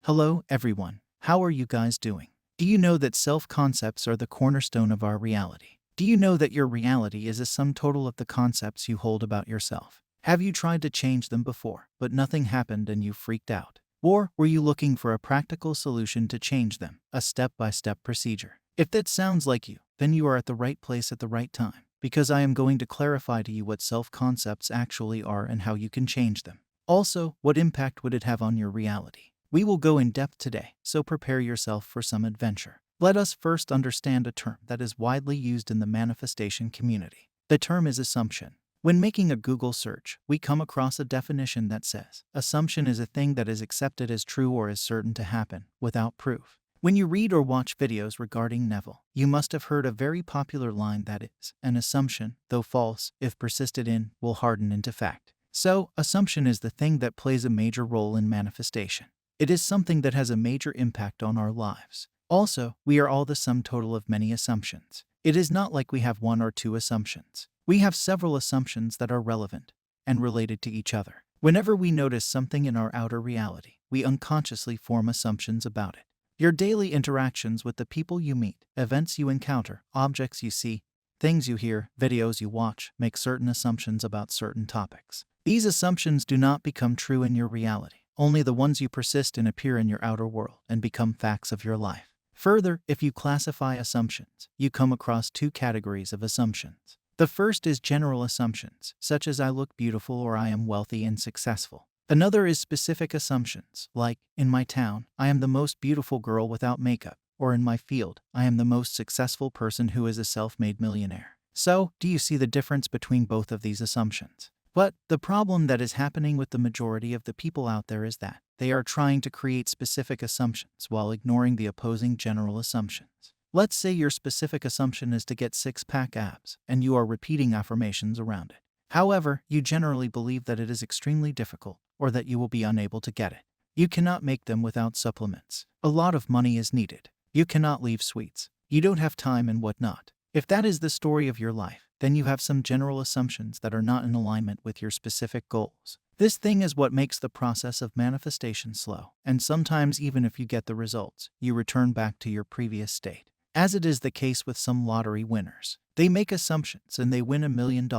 Hello, everyone. How are you guys doing? Do you know that self-concepts are the cornerstone of our reality? Do you know that your reality is a sum total of the concepts you hold about yourself? Have you tried to change them before, but nothing happened and you freaked out? Or were you looking for a practical solution to change them, a step-by-step procedure? If that sounds like you, then you are at the right place at the right time, because I am going to clarify to you what self-concepts actually are and how you can change them. Also, what impact would it have on your reality? We will go in depth today, so prepare yourself for some adventure. Let us first understand a term that is widely used in the manifestation community. The term is assumption. When making a Google search, we come across a definition that says, assumption is a thing that is accepted as true or is certain to happen, without proof. When you read or watch videos regarding Neville, you must have heard a very popular line that is, an assumption, though false, if persisted in, will harden into fact. So, assumption is the thing that plays a major role in manifestation. It is something that has a major impact on our lives. Also, we are all the sum total of many assumptions. It is not like we have one or two assumptions. We have several assumptions that are relevant and related to each other. Whenever we notice something in our outer reality, we unconsciously form assumptions about it. Your daily interactions with the people you meet, events you encounter, objects you see, things you hear, videos you watch, make certain assumptions about certain topics. These assumptions do not become true in your reality. Only the ones you persist in appear in your outer world and become facts of your life. Further, if you classify assumptions, you come across two categories of assumptions. The first is general assumptions, such as I look beautiful or I am wealthy and successful. Another is specific assumptions, like, in my town, I am the most beautiful girl without makeup, or in my field, I am the most successful person who is a self-made millionaire. So, do you see the difference between both of these assumptions? But the problem that is happening with the majority of the people out there is that they are trying to create specific assumptions while ignoring the opposing general assumptions. Let's say your specific assumption is to get six-pack abs, and you are repeating affirmations around it. However, you generally believe that it is extremely difficult, or that you will be unable to get it. You cannot make them without supplements. A lot of money is needed. You cannot leave sweets. You don't have time and whatnot. If that is the story of your life, then you have some general assumptions that are not in alignment with your specific goals. This thing is what makes the process of manifestation slow, and sometimes even if you get the results, you return back to your previous state. As it is the case with some lottery winners. They make assumptions and they win $1 million,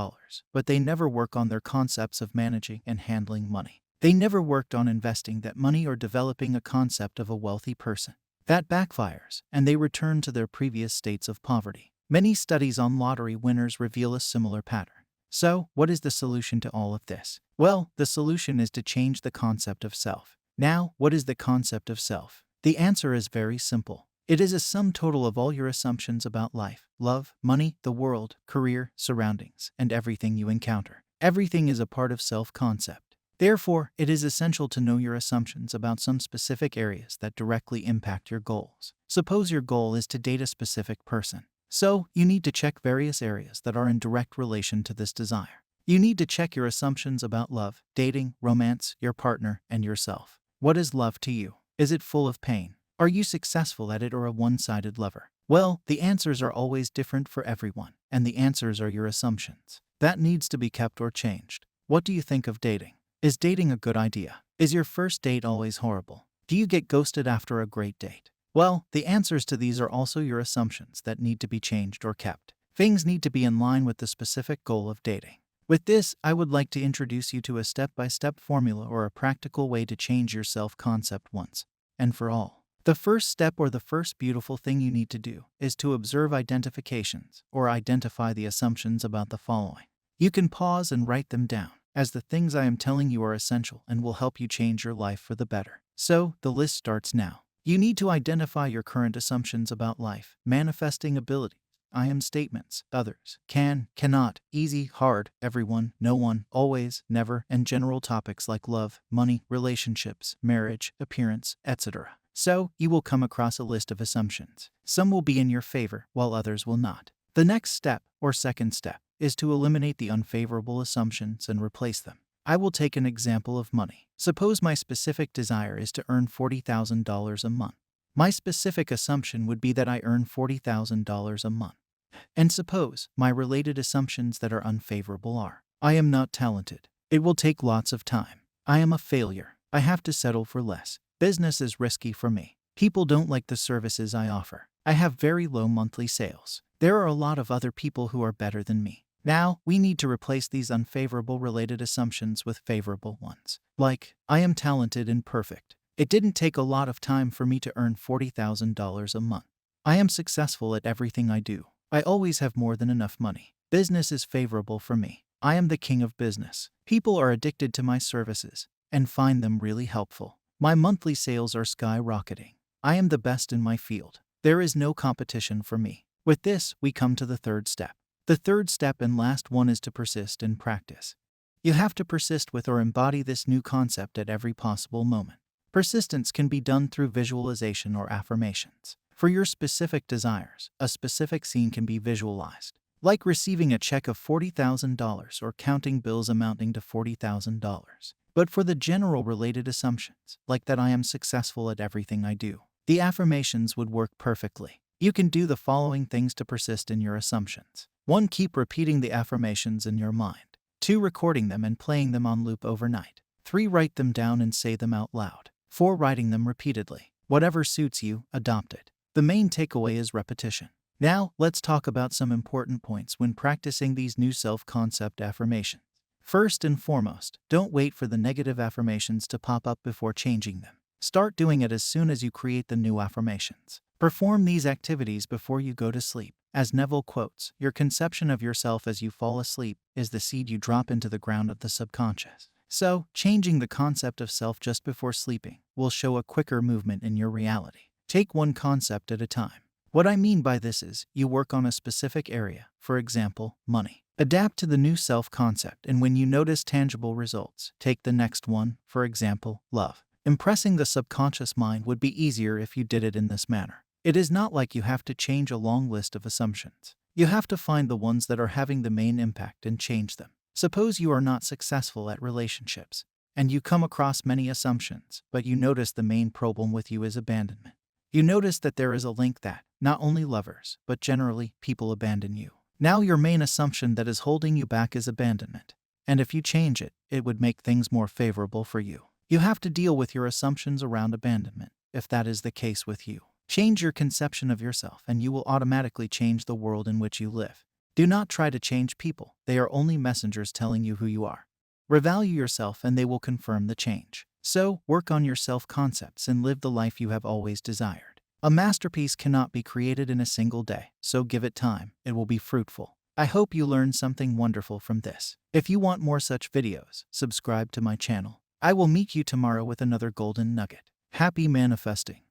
but they never work on their concepts of managing and handling money. They never worked on investing that money or developing a concept of a wealthy person. That backfires, and they return to their previous states of poverty. Many studies on lottery winners reveal a similar pattern. So, what is the solution to all of this? Well, the solution is to change the concept of self. Now, what is the concept of self? The answer is very simple. It is a sum total of all your assumptions about life, love, money, the world, career, surroundings, and everything you encounter. Everything is a part of self-concept. Therefore, it is essential to know your assumptions about some specific areas that directly impact your goals. Suppose your goal is to date a specific person. So, you need to check various areas that are in direct relation to this desire. You need to check your assumptions about love, dating, romance, your partner, and yourself. What is love to you? Is it full of pain? Are you successful at it or a one-sided lover? Well, the answers are always different for everyone, and the answers are your assumptions. That needs to be kept or changed. What do you think of dating? Is dating a good idea? Is your first date always horrible? Do you get ghosted after a great date? Well, the answers to these are also your assumptions that need to be changed or kept. Things need to be in line with the specific goal of dating. With this, I would like to introduce you to a step-by-step formula or a practical way to change your self-concept once and for all. The first step or the first beautiful thing you need to do is to observe identifications or identify the assumptions about the following. You can pause and write them down, as the things I am telling you are essential and will help you change your life for the better. So, the list starts now. You need to identify your current assumptions about life, manifesting ability, I am statements, others, can, cannot, easy, hard, everyone, no one, always, never, and general topics like love, money, relationships, marriage, appearance, etc. So, you will come across a list of assumptions. Some will be in your favor, while others will not. The next step, or second step, is to eliminate the unfavorable assumptions and replace them. I will take an example of money. Suppose my specific desire is to earn $40,000 a month. My specific assumption would be that I earn $40,000 a month. And suppose my related assumptions that are unfavorable are: I am not talented. It will take lots of time. I am a failure. I have to settle for less. Business is risky for me. People don't like the services I offer. I have very low monthly sales. There are a lot of other people who are better than me. Now, we need to replace these unfavorable related assumptions with favorable ones. Like, I am talented and perfect. It didn't take a lot of time for me to earn $40,000 a month. I am successful at everything I do. I always have more than enough money. Business is favorable for me. I am the king of business. People are addicted to my services and find them really helpful. My monthly sales are skyrocketing. I am the best in my field. There is no competition for me. With this, we come to the third step. The third step and last one is to persist in practice. You have to persist with or embody this new concept at every possible moment. Persistence can be done through visualization or affirmations. For your specific desires, a specific scene can be visualized, like receiving a check of $40,000 or counting bills amounting to $40,000. But for the general related assumptions, like that I am successful at everything I do, the affirmations would work perfectly. You can do the following things to persist in your assumptions. 1. Keep repeating the affirmations in your mind. 2. Recording them and playing them on loop overnight. 3. Write them down and say them out loud. 4. Writing them repeatedly. Whatever suits you, adopt it. The main takeaway is repetition. Now, let's talk about some important points when practicing these new self-concept affirmations. First and foremost, don't wait for the negative affirmations to pop up before changing them. Start doing it as soon as you create the new affirmations. Perform these activities before you go to sleep. As Neville quotes, your conception of yourself as you fall asleep is the seed you drop into the ground of the subconscious. So, changing the concept of self just before sleeping will show a quicker movement in your reality. Take one concept at a time. What I mean by this is, you work on a specific area, for example, money. Adapt to the new self-concept, and when you notice tangible results, take the next one, for example, love. Impressing the subconscious mind would be easier if you did it in this manner. It is not like you have to change a long list of assumptions. You have to find the ones that are having the main impact and change them. Suppose you are not successful at relationships, and you come across many assumptions, but you notice the main problem with you is abandonment. You notice that there is a link that, not only lovers, but generally, people abandon you. Now your main assumption that is holding you back is abandonment. And if you change it, it would make things more favorable for you. You have to deal with your assumptions around abandonment, if that is the case with you. Change your conception of yourself and you will automatically change the world in which you live. Do not try to change people. They are only messengers telling you who you are. Revalue yourself and they will confirm the change. So, work on your self-concepts and live the life you have always desired. A masterpiece cannot be created in a single day, so give it time. It will be fruitful. I hope you learned something wonderful from this. If you want more such videos, subscribe to my channel. I will meet you tomorrow with another golden nugget. Happy manifesting.